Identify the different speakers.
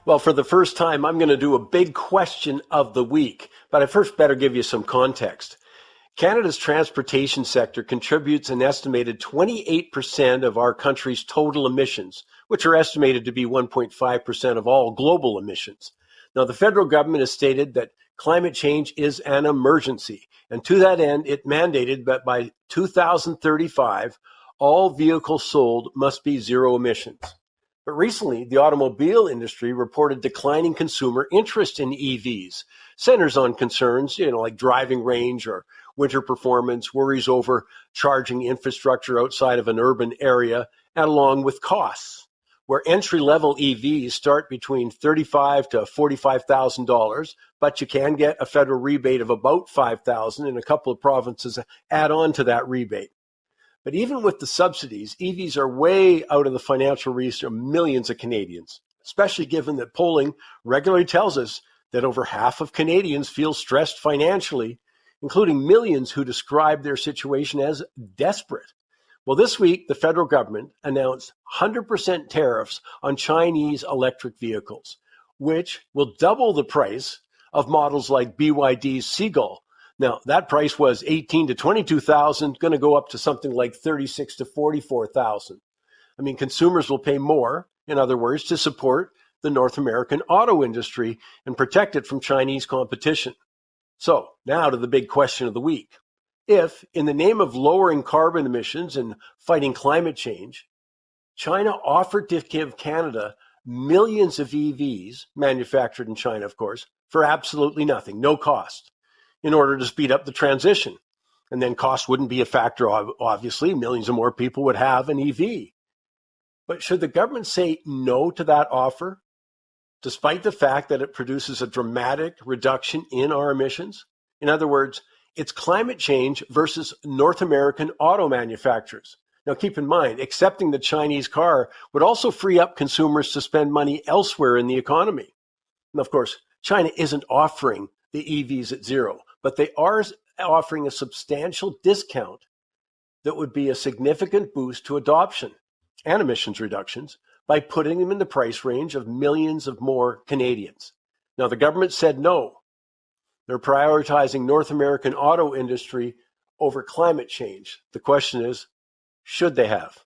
Speaker 1: Well, for the first time, I'm going to do a big question of the week, but I first better give you some context. Canada's transportation sector contributes an estimated 28% of our country's total emissions, which are estimated to be 1.5% of all global emissions. Now, the federal government has stated that climate change is an emergency, and to that end, it mandated that by 2035, all vehicles sold must be zero emissions. But recently, the automobile industry reported declining consumer interest in EVs, centers on concerns, like driving range or winter performance, worries over charging infrastructure outside of an urban area, and along with costs, where entry-level EVs start between $35,000 to $45,000, but you can get a federal rebate of about $5,000, and a couple of provinces add on to that rebate. But even with the subsidies, EVs are way out of the financial reach of millions of Canadians, especially given that polling regularly tells us that over half of Canadians feel stressed financially, including millions who describe their situation as desperate. Well, this week, the federal government announced 100% tariffs on Chinese electric vehicles, which will double the price of models like BYD's Seagull. Now, that price was $18,000 to $22,000, going to go up to something like $36,000 to $44,000. I mean, consumers will pay more, in other words, to support the North American auto industry and protect it from Chinese competition. So, now to the big question of the week. If, in the name of lowering carbon emissions and fighting climate change, China offered to give Canada millions of EVs, manufactured in China, of course, for absolutely nothing, no cost, in order to speed up the transition. And then cost wouldn't be a factor, obviously. Millions of more people would have an EV. But should the government say no to that offer, despite the fact that it produces a dramatic reduction in our emissions? In other words, it's climate change versus North American auto manufacturers. Now, keep in mind, accepting the Chinese car would also free up consumers to spend money elsewhere in the economy. And of course, China isn't offering the EVs at zero, but they are offering a substantial discount that would be a significant boost to adoption and emissions reductions by putting them in the price range of millions of more Canadians. Now, the government said no. They're prioritizing North American auto industry over climate change. The question is, should they have?